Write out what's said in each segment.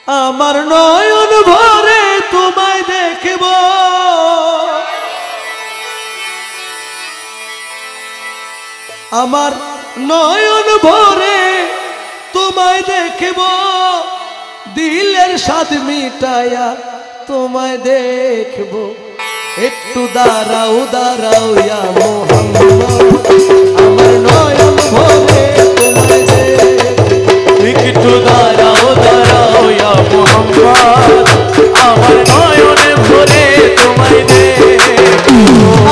আমার নয়ন ভরে তোমায় দেখব আমার নয়ন ভরে তোমায় দেখব দিলের স্বাদ মিটায়া তোমায় দেখব একটু দাঁড়াও দাঁড়াও ইয়া মোহাম্মদ আমার নয়ন ভরে তোমায় দেখব একটু দাঁড়াও দাঁড়াও ইয়া মোহাম্মদ আমার নয়ন ভরে তোমায় দেখব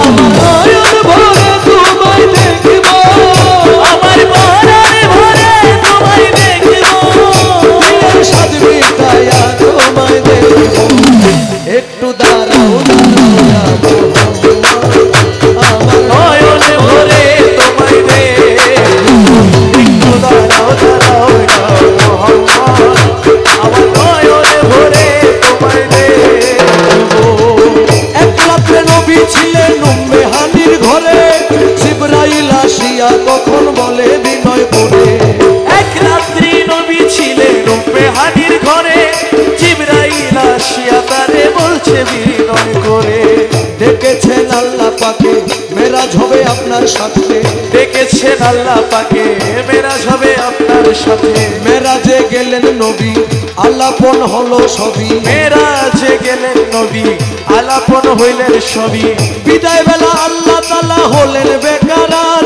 আমার নয়ন ভরে তোমায় দেখব আমার পরাণ ভরে তোমায় দেখব দিলের স্বাদ মিটায়া তোমায় দেখব একটু দাঁড়াও নয়ন ভরে তোমায় একটু দাঁড়াও দাঁড়াও মোহাম্মদ আমার নয়ন ভরে তোমায় এক রাত্রে নবী ছিলেন উম্মে হানির ঘরে জিবরাইল আসিয়া তখন বলে বিনয় করে এক রাত্রি নবী ছিলেন উম্মে হানির ঘরে জিবরাইল আসিয়া তারে বলছে বিনয় করে ডেকেছেন আল্লাহ পাকে মেরাজ হবে আপনার সাথে ডেকেছেন আল্লাহ পাকে মেরাজ হবে আপনার সাথে মেরাজে গেলেন নবী আলাপন হলো সবই মেরাজে গেলেন নবী আলাপন হইলেন সবই বিদায় বেলা আল্লাহ তাআলা হলেন বেকারার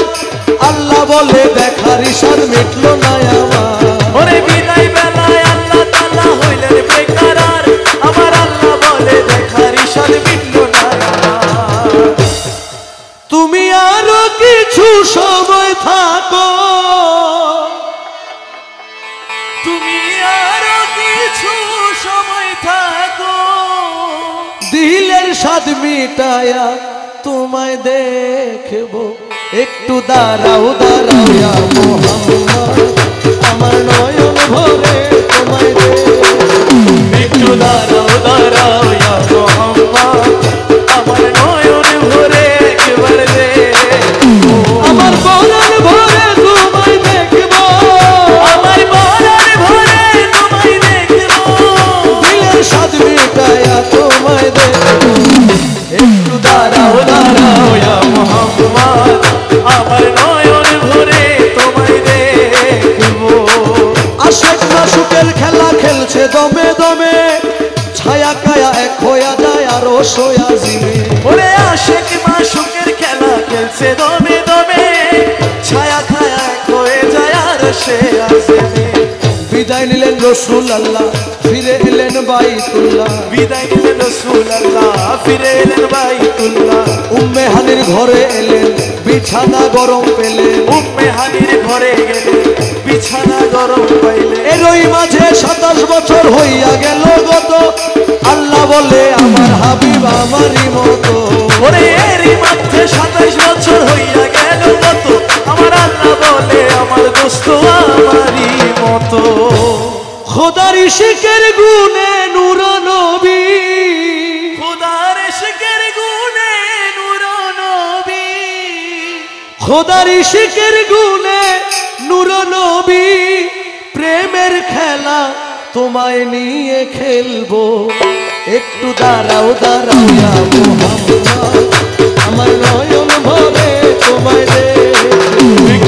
আল্লাহ বলে দেখার ইশার মিটলো না আমার ওরে বিদায় বেলায় আল্লাহ তাআলা হইলেন বেকারার আমার আল্লাহ বলে দেখার ইশার মিটলো না তুমি আরো কিছু সময় থাকো তুমি আরো কিছু সময় থাকো দিলের স্বাদ মিটায়া তোমায় দেখব একটু দাঁড়াও দাঁড়াও ইয়া মোহাম্মদ আমার নয়ন ভরে তোমায় দেখব একটু দাঁড়াও দাঁড়াও ইয়া মোহাম্মদ আমার নয়ন ভরে একবার আমার পরাণ ভরে তোমায় দেখব আমার পরাণ ভরে তোমায় দেখব দিলের স্বাদ মিটায়া তোমায় দেখব একটু দাঁড়াও দাঁড়াও ইয়া মোহাম্মদ আমার নয়ন ভরে তোমায় দেখব আশেক মাশুকের খেলা খেলছে দমে দমে ছায়া কায়া এক হইয়া যায় আরো সোয়া জিমে ওরে আশেক মাশুকের খেলা খেলছে দমে দমে ছায়া খায়া হয়ে যায় আর সে আসবে বিদায় নিলেন রসুল আল্লাহ ফিরে এলেন বাইতুল্লাহ বিদায় নিলেন রাসূলুল্লাহ ফিরে এলেন বাইতুল্লাহ উম্মে হানির ঘরে এলেন বিছানা গরম পেলেন উম্মে হানির ঘরে গেলে বিছানা গরম পাইলে এরই মাঝে 27 বছর হইয়া গেল গত আল্লাহ বলে আমার হাবিব আমারই মতো ওরে এরই মধ্যে 27 বছর হইয়া গেল কত আমার আল্লাহ বলে আমার দোস্ত আমারই মতো খোদার ইশকের গুণে নূর নবী খোদার ইশকের গুণে নূর নবী খোদার ইশকের গুণে নূর নবী প্রেমের খেলা তোমায় নিয়ে খেলবো একটু দাঁড়াও দাঁড়াও ইয়া মোহাম্মদ আমার নয়ন ভরে তোমায় দেখব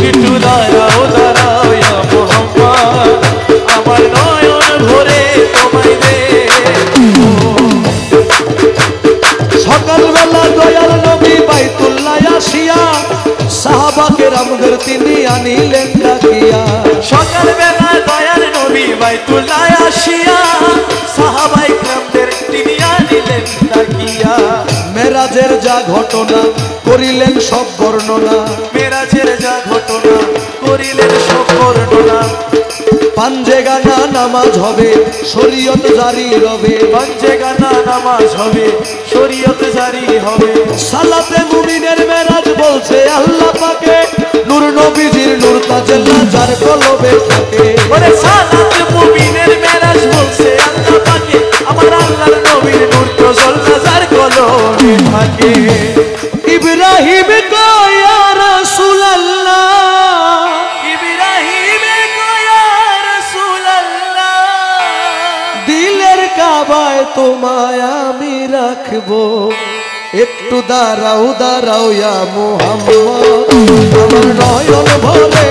একটু দাঁড়াও দাঁড়াও ইয়া মোহাম্মদ আমার নয়ন ভরে তোমায় দেখব সকালবেলা দয়াল নবী বাইতুল্লাহ আসিয়া সাহাবা কেরামদের তিনি আনিলেন ডাকিয়া সকালবেলা দয়াল নবী বাইতুল্লাহ আসিয়া সাহাবাই کرامদের তিনি আনিলেন ডাকিয়া মেরাজের যা ঘটনা করিলেন সব বর্ণনা মেরাজের যা ঘটনা করিলেন সব বর্ণনা পাঞ্জে গানা নামাজ হবে শরীয়ত জারি রবে পাঞ্জে গানা নামাজ হবে শরীয়ত জারি হবে সালাতে মুমিনের মেরাজ বলছে আল্লাহ পাকে নূর নবীজির নূর তাজাল্লা যার কলবে থাকে ওরে সালাত মুমিনের মেরাজ বলছে আল্লাহ পাকে আমার আল্লাহর নবীর নূর তাজাল্লা যার কলবে থাকে ইব্রাহিম কয়া রাসূলুল্লাহ ইব্রাহিম কয়া রাসূলুল্লাহ কাবায় তোমায় আমি রাখবো একটু দাঁড়াও দাঁড়াও ইয়া মুহাম্মদ আমার নয়ন ভরে